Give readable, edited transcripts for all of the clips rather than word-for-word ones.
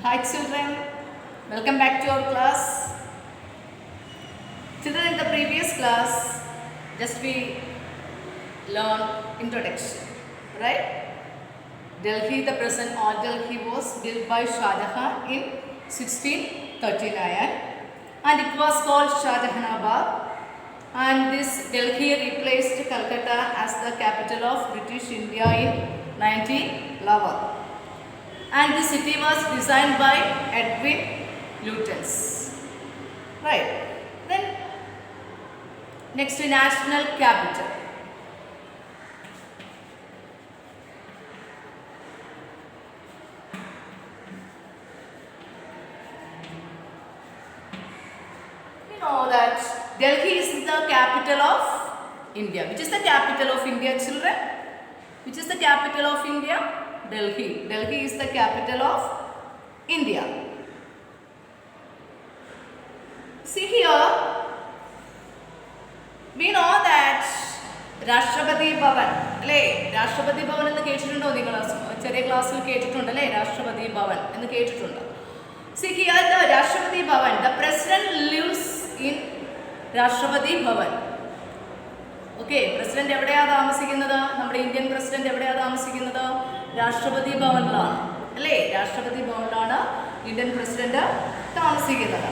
Hi children, welcome back to our class. Children, in the previous class, just we learned introduction, right? Delhi, the present Old Delhi was built by Shah Jahan in 1639 and it was called Shah Jahanabad, and this Delhi replaced Calcutta as the capital of British India in 1911. And the city was designed by Edwin Lutyens. Right. Then next to national capital. You know that Delhi is the capital of India. Which is the capital of India, children? Which is the capital of India? Delhi. Delhi is the capital of India. See here, we know that Rashtrapati Bhavan, right? Rashtrapati Bhavan in the കേട്ടിട്ടുണ്ടോ നിങ്ങൾ ചെറിയ ക്ലാസ്സിൽ കേട്ടിട്ടുണ്ടല്ലേ Rashtrapati Bhavan എന്ന് കേട്ടിട്ടുണ്ട്. See here the Rashtrapati Bhavan, the president lives in Rashtrapati Bhavan. Okay, president എവിടെയാ താമസിക്കുന്നത്? നമ്മുടെ Indian president എവിടെയാ താമസിക്കുന്നത്? രാഷ്ട്രപതി ഭവനിലാണ് അല്ലേ? രാഷ്ട്രപതി ഭവനിലാണ് ഇന്ത്യൻ പ്രസിഡന്റ് താമസിക്കുന്നത്.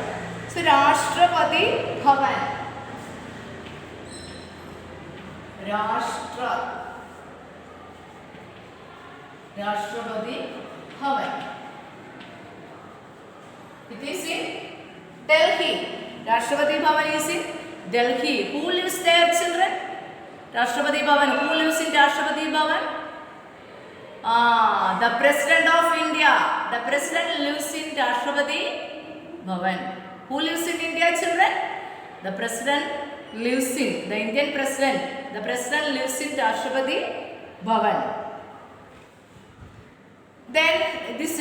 സോ രാഷ്ട്രപതി ഭവൻ, രാഷ്ട്രപതി Bhavan, it is in Delhi. Rashtrapati Bhavan is in Delhi. Who lives there, children? Rashtrapati Bhavan. Who lives in Rashtrapati Bhavan? The President of India. The President lives in Rashtrapati Bhavan. Who lives in India, children? The President lives in, the Indian President. The President lives in Rashtrapati Bhavan. Then this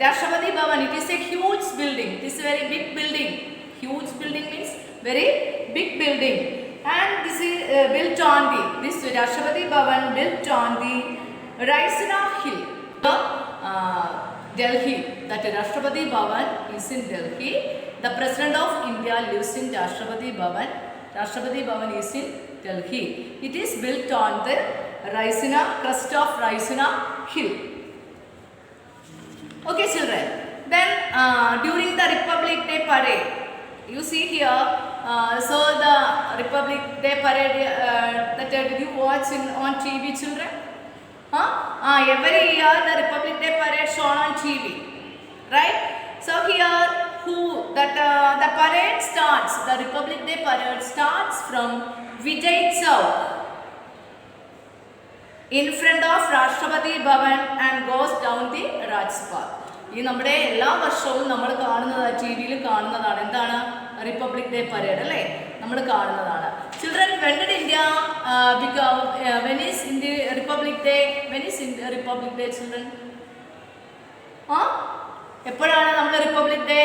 Rashtrapati Bhavan, it is a huge building. It is a very big building. Huge building means very big building. And this is built on this Rashtrapati Bhavan built on the Raisina Hill, Delhi. That Rashtrapati Bhavan is in Delhi. The President of India lives in Rashtrapati Bhavan. Rashtrapati Bhavan is in Delhi. It is built on the Raisina, crest of Raisina Hill. Okay, children. Then during the Republic Day parade, you see here. So the Republic Day parade that did you watch on TV, children? Every year the Republic Day parade shown on TV, right? So here the parade starts, the Republic Day parade starts from Vijay Chowk in front of Rashtrapati Bhavan and goes down the Rajpath. ഈ നമ്മുടെ എല്ലാ വർഷവും നമ്മൾ കാണുന്നത് T വിയിൽ കാണുന്നതാണ്. എന്താണ്? Republic day parade അല്ലേ? നമ്മൾ കാണുന്നതാണ്. Children, when did India become, when is India Republic Day? When is Republic Day, children? എപ്പോഴാണ് നമ്മൾ republic day?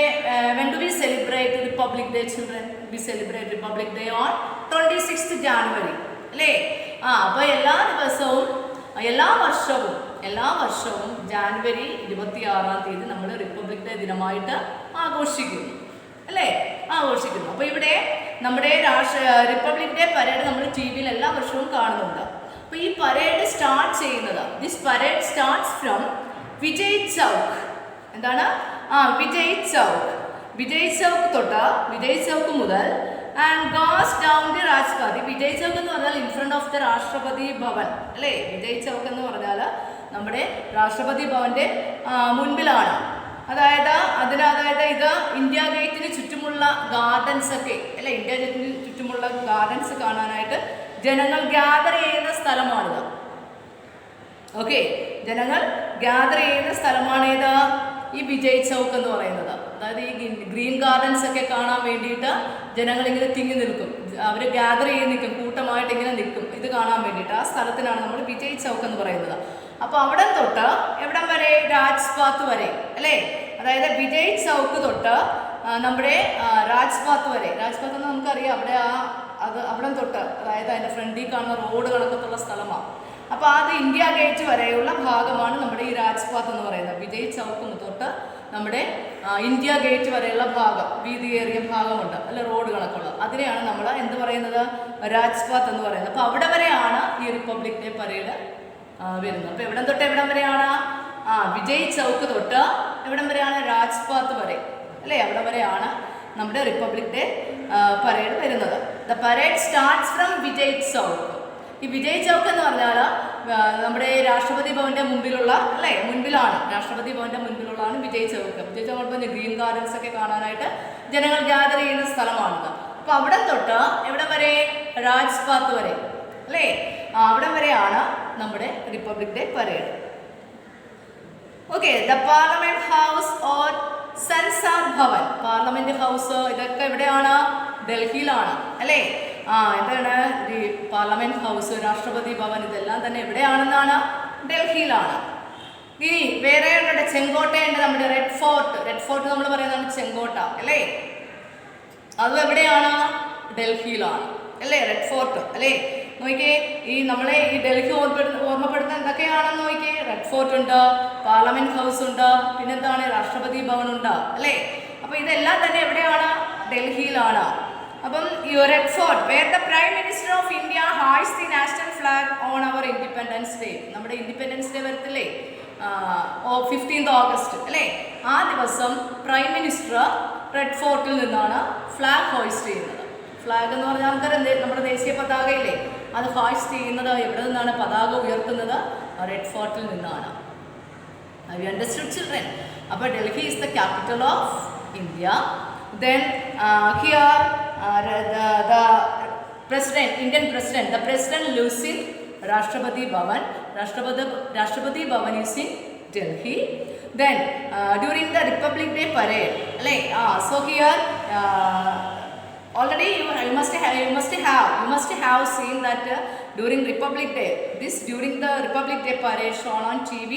when do we celebrate Republic Day, children? We celebrate Republic Day on 26th January അല്ലേ? അപ്പോൾ എല്ലാ ദിവസവും എല്ലാ വർഷവും ജാനുവരി 26-ാം തീയതി നമ്മൾ റിപ്പബ്ലിക് ഡേ ദിനമായിട്ട് ആഘോഷിക്കുന്നു അല്ലേ? ആഘോഷിക്കുന്നു. അപ്പോൾ ഇവിടെ നമ്മുടെ റിപ്പബ്ലിക് ഡേ പരേഡ് നമ്മൾ ടി വിയിൽ എല്ലാ വർഷവും കാണുന്നുണ്ട്. അപ്പോൾ ഈ പരേഡ് സ്റ്റാർട്ട് ചെയ്യുന്നത്, this parade starts from Vijay Chowk. എന്താണ്? വിജയ് ചൗക്ക് മുതൽ and goes down the Rajpath. Vijay Chowk എന്ന് പറഞ്ഞാൽ in front of the രാഷ്ട്രപതി ഭവൻ അല്ലേ? വിജയ് ചൗക്ക് എന്ന് പറഞ്ഞാൽ നമ്മുടെ രാഷ്ട്രപതി ഭവന്റെ മുൻപിലാണ്. അതായത് ഇത് ഇന്ത്യ ഗേറ്റിന് ചുറ്റുമുള്ള ഗാർഡൻസ് ഒക്കെ അല്ലേ? ഇന്ത്യ ഗേറ്റിന് ചുറ്റുമുള്ള ഗാർഡൻസ് കാണാനായിട്ട് ജനങ്ങൾ ഗ്യാദർ ചെയ്യുന്ന സ്ഥലമാണിത്. ഓക്കെ, ജനങ്ങൾ ഗ്യാദർ ചെയ്യുന്ന സ്ഥലമാണേത്? ഈ വിജയ് ചൗക്ക് എന്ന് പറയുന്നത്. അതായത് ഈ ഗ്രീൻ ഗാർഡൻസ് ഒക്കെ കാണാൻ വേണ്ടിയിട്ട് ജനങ്ങൾ ഇങ്ങനെ തിങ്ങി നിൽക്കും, അവർ ഗ്യാദർ ചെയ്ത് നിൽക്കും, കൂട്ടമായിട്ട് ഇങ്ങനെ നിൽക്കും ഇത് കാണാൻ വേണ്ടിയിട്ട്. ആ സ്ഥലത്തിനാണ് നമ്മൾ വിജയ് ചൗക്ക് എന്ന് പറയുന്നത്. അപ്പോൾ അവിടെ തൊട്ട് എവിടം വരെ? രാജ്പാത്ത് വരെ അല്ലേ? അതായത് വിജയ് ചൗക്ക് തൊട്ട് നമ്മുടെ രാജ്പാത്ത് വരെ. രാജ്പാത്ത് എന്ന് നമുക്കറിയാം, അവിടെ അവിടെ തൊട്ട്, അതായത് അതിൻ്റെ ഫ്രണ്ടിൽ കാണുന്ന റോഡ് കണക്കത്തുള്ള സ്ഥലമാണ്. അപ്പോൾ അത് ഇന്ത്യ ഗേറ്റ് വരെയുള്ള ഭാഗമാണ് നമ്മുടെ ഈ രാജ്പാത്ത് എന്ന് പറയുന്നത്. വിജയ് ചൗക്ക് തൊട്ട് നമ്മുടെ ഇന്ത്യ ഗേറ്റ് വരെയുള്ള ഭാഗം, വീതിയേറിയ ഭാഗമുണ്ട് അല്ല, റോഡ് കണക്കുള്ള, അതിനെയാണ് നമ്മൾ എന്ത് പറയുന്നത്, രാജ്പാത്ത് എന്ന് പറയുന്നത്. അപ്പോൾ അവിടെ വരെയാണ് ഈ റിപ്പബ്ലിക് ഡേ പരേഡ് വരുന്നത്. അപ്പോൾ എവിടം തൊട്ട് എവിടം വരെയാണ്, വിജയ് ചൗക്ക് തൊട്ട് എവിടം വരെയാണ്, രാജ്പാത്ത് വരെ അല്ലേ, അവിടെ വരെയാണ് നമ്മുടെ റിപ്പബ്ലിക് ഡേ പരേഡ് വരുന്നത്. The parade starts from Vijay Chowk. ഈ വിജയ് ചൗക്ക് എന്ന് പറഞ്ഞാൽ നമ്മുടെ രാഷ്ട്രപതി ഭവന്റെ മുമ്പിലുള്ള അല്ലേ, മുൻപിലാണ്, രാഷ്ട്രപതി ഭവന്റെ മുൻപിലുള്ളതാണ് വിജയ് ചൗക്ക്. വിജയ് ചൗക്ക് ഗ്രീൻ ഗാർഡൻസ് ഒക്കെ കാണാനായിട്ട് ജനങ്ങൾ ഗ്യാദർ ചെയ്യുന്ന സ്ഥലമാണിത്. അപ്പോൾ അവിടെ തൊട്ട് എവിടെ വരെ, രാജ്പാത്ത് വരെ അല്ലേ, അവിടെ വരെയാണ് നമ്മുടെ republic day parade. Okay, the parliament house or Sansad Bhavan, parliament house ഇതൊക്കെ എവിടെയാണ്, ഡൽഹിയിലാണ് അല്ലേ. എന്താണ് ഈ പാർലമെന്റ് ഹൗസ്, രാഷ്ട്രപതി ഭവൻ, ഇതെല്ലാം തന്നെ എവിടെയാണെന്നാണ്, ഡൽഹിയിലാണ്. ഇനി വേറെ ഉണ്ട്, ചെങ്കോട്ടയുണ്ട്, നമ്മുടെ റെഡ് ഫോർട്ട്. റെഡ് ഫോർട്ട് നമ്മൾ പറയുന്നതാണ് ചെങ്കോട്ട അല്ലേ, അതും എവിടെയാണ്, ഡൽഹിയിലാണ് അല്ലേ, റെഡ് ഫോർട്ട് അല്ലേ. നോക്കിയേ, ഈ നമ്മളെ ഈ ഡൽഹി ഓർമ്മപ്പെടുത്തുന്ന എന്തൊക്കെയാണെന്ന് നോക്കിയേ, റെഡ് ഫോർട്ട് ഉണ്ട്, പാർലമെന്റ് ഹൗസ് ഉണ്ട്, പിന്നെന്താണ്, രാഷ്ട്രപതി ഭവൻ ഉണ്ട് അല്ലേ. അപ്പോൾ ഇതെല്ലാം തന്നെ എവിടെയാണ്, ഡൽഹിയിലാണ്. അപ്പം ഈ Red Fort, where the prime minister of India ഹോയ്സ് the national flag on our Independence Day. നമ്മുടെ ഇൻഡിപെൻഡൻസ് ഡേ വരത്തില്ലേ, 15th ഓഗസ്റ്റ് അല്ലേ, ആ ദിവസം പ്രൈം മിനിസ്റ്റർ റെഡ് ഫോർട്ടിൽ നിന്നാണ് ഫ്ലാഗ് ഹോയ്സ്റ്റ് ചെയ്യുന്നത്. ഫ്ലാഗ് എന്ന് പറഞ്ഞാൽ നമുക്കറിയാം, നമ്മുടെ ദേശീയ പതാകയില്ലേ, അത് ഹോയ്സ്റ്റ് ചെയ്യുന്നത് എവിടെ നിന്നാണ്, പതാക ഉയർത്തുന്നത് റെഡ് ഫോർട്ടിൽ നിന്നാണ്. You understood children? അപ്പോൾ Delhi is the capital of India. Then here the president, Indian president, the president lives in Rashtrapati Bhavan. Rashtrapati Bhavan is in Delhi. Then during the Republic Day parade, so here already you must have seen that during Republic Day, during the Republic Day parade shown on TV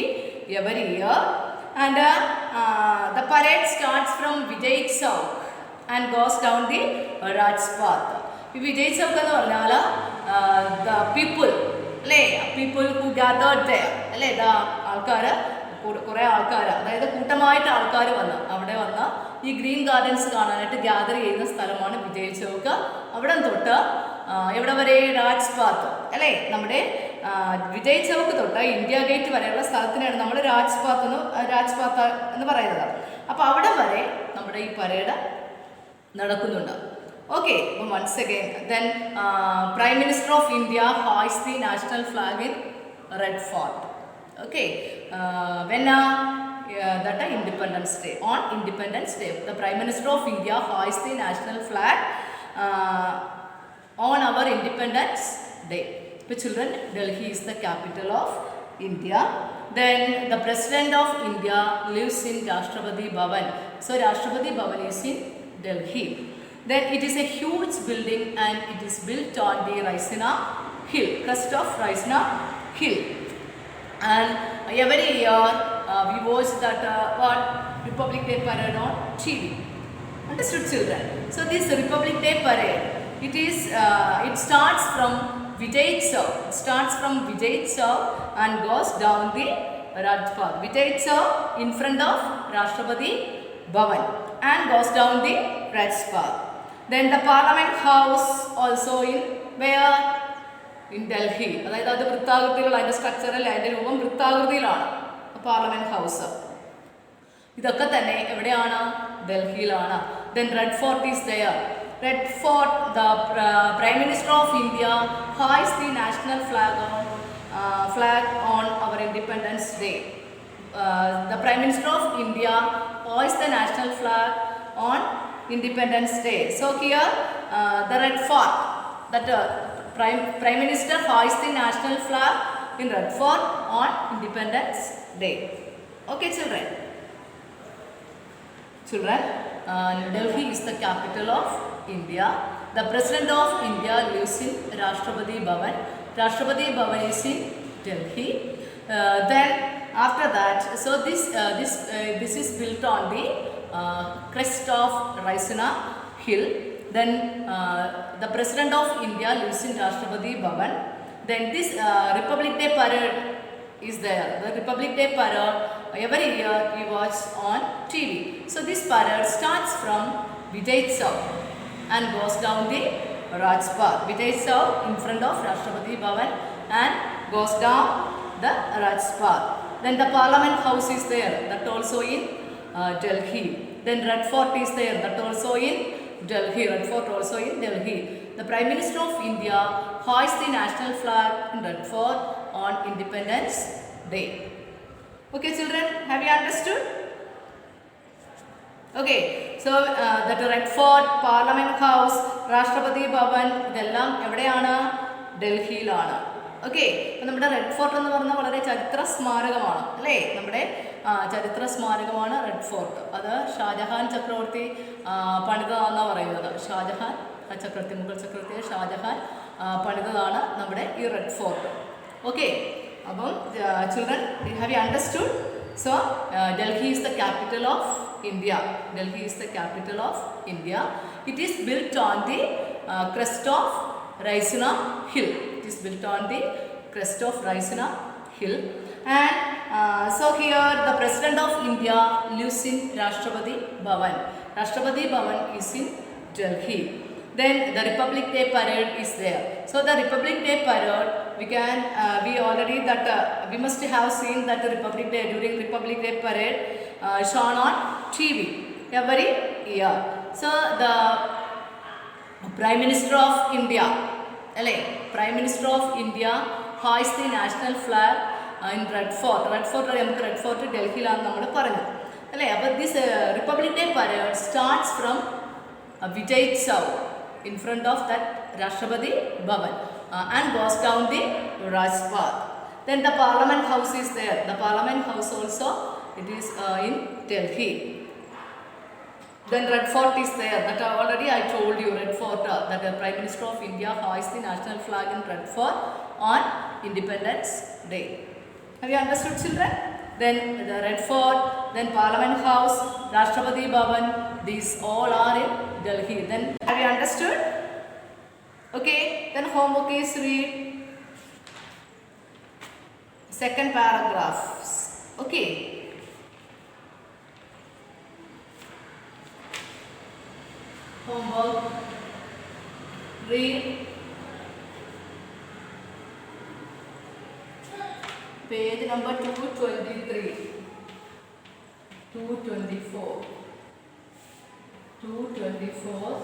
every year, and the parade starts from Vijay Chowk and goes down the Rajpath. Vijay Chowk എന്ന് പറഞ്ഞാൽ the people who gathered there അല്ലേ, ആൾക്കാർ, കുറേ ആൾക്കാർ, അതായത് കൂട്ടമായിട്ട് ആൾക്കാർ അവിടെ വന്ന് ഈ ഗ്രീൻ ഗാർഡൻസ് കാണാനായിട്ട് ഗ്യാദർ ചെയ്യുന്ന സ്ഥലമാണ് വിജയ് ചൗക്ക്. അവിടെ തൊട്ട് എവിടെ വരെ, രാജ്പാത്ത് അല്ലേ, നമ്മുടെ വിജയ് ചൗക്ക് തൊട്ട് ഇന്ത്യ ഗേറ്റ് വരെയുള്ള സ്ഥലത്തിനാണ് നമ്മൾ രാജ്പാത്ത് എന്ന് പറയുന്നത്. അപ്പോൾ അവിടെ വരെ നമ്മുടെ ഈ പരേഡ് നടക്കുന്നുണ്ട്. ഓക്കെ, അപ്പം once again, then prime minister of India ഹോയ്സ് the national flag in Red Fort. Okay, when that Independence Day, on Independence Day, the Prime Minister of India hoists the national flag on our Independence Day. So children, Delhi is the capital of India. Then the President of India lives in Rashtrapati Bhavan. So Rashtrapati Bhavan is in Delhi. Then it is a huge building and it is built on the Raisina Hill, crest of Raisina Hill. And every year we watch that Republic Day parade on TV. Understood, children? So this Republic Day parade, it starts from Vijay Chowk. It starts from Vijay Chowk and goes down the Rajpath. Vijay Chowk in front of Rashtrapati Bhavan and goes down the Rajpath. Then the Parliament House also in where? In Delhi. അതായത് അത് വൃത്താകൃതിയിലുള്ള, അതിൻ്റെ structural, അതിൻ്റെ രൂപം വൃത്താകൃതിയിലാണ് parliament house. ഇതൊക്കെ തന്നെ എവിടെയാണ്, ഡൽഹിയിലാണ്. Then Red Fort is there. Red Fort, the Prime Minister of India hoists the national flag on our Independence Day. The Prime Minister of India hoists the national flag on Independence Day. So here the Red Fort, that Prime Minister hoists the national flag in Red Fort on Independence Day. Okay, children. Delhi is the capital of India. The President of India lives in Rashtrapati Bhavan. Rashtrapati Bhavan is in Delhi. Then after that, so this is built on the crest of Raisina Hill. Then the President of India lives in Rashtrapati Bhavan. Then this Republic Day parade is there. The Republic Day parade every year we watch on TV. So this parade starts from Vijay Chowk and goes down the Rajpath. Vijay Chowk in front of Rashtrapati Bhavan and goes down the Rajpath. Then the Parliament House is there, that also in Delhi. Then Red Fort is there, that also in Delhi. Red Fort also in Delhi. The Prime Minister of India hoists the national flag in Red Fort on Independence Day. Okay children, have you understood? Okay, so that Red Fort, Parliament House, Rashtrapati Bhavan, ഇതെല്ലാം എവിടെയാണ്? ഡൽഹിയിലാണ്. Okay, അപ്പോൾ നമ്മുടെ red fort എന്ന് പറഞ്ഞാൽ വളരെ ചരിത്ര സ്മാരകമാണ് അല്ലേ? നമ്മുടെ ചരിത്ര സ്മാരകമാണ് റെഡ് ഫോർട്ട്. അത് ഷാജഹാൻ ചക്രവർത്തി പണിതതാണെന്നാണ് പറയുന്നത്. ഷാജഹാൻ ചക്രവർത്തി, മുഗൾ ചക്രവർത്തി ഷാജഹാൻ പണിതതാണ് നമ്മുടെ ഈ റെഡ് ഫോർട്ട്. ഓക്കെ, അപ്പം children, have you understood? So Delhi is the capital of India. Delhi is the capital of India. It is built on the crest of Raisina Hill. It is built on the crest of Raisina Hill. And so here the President of India lives in Rashtrapati Bhavan. Rashtrapati Bhavan is in Delhi. Then the Republic Day parade is there. So the Republic Day parade, we already that we must have seen that the Republic Day, during Republic Day parade shown on TV every year. So the Prime Minister of India, Prime Minister of India hoists the national flag in Red Fort. Red Fort, Red Fort ഡൽഹിയിലാണെന്ന് നമ്മൾ പറഞ്ഞു അല്ലേ? അപ്പോൾ this Republic Day parade starts from Vijay Chowk in front of that Rashtrapati Bhavan and goes down the Rajpath. Then the Parliament House is there. The Parliament House also, it is in Delhi. Then Red Fort is there. That already I told you, Red Fort, that the Prime Minister of India hoists the national flag in Red Fort on Independence Day. Have you understood, children? Then the Red Fort, then Parliament House, Rashtrapati Bhavan, these all are in Delhi. Then have you understood? Okay, then homework is read second paragraphs. Okay. Homework, read page number 223, 224, 224,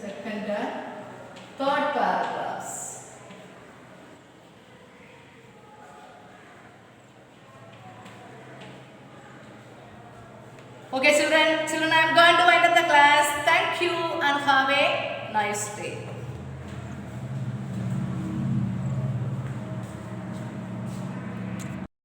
second and third paragraphs. Okay children, I am going to wind up the class. Thank you and have a nice day.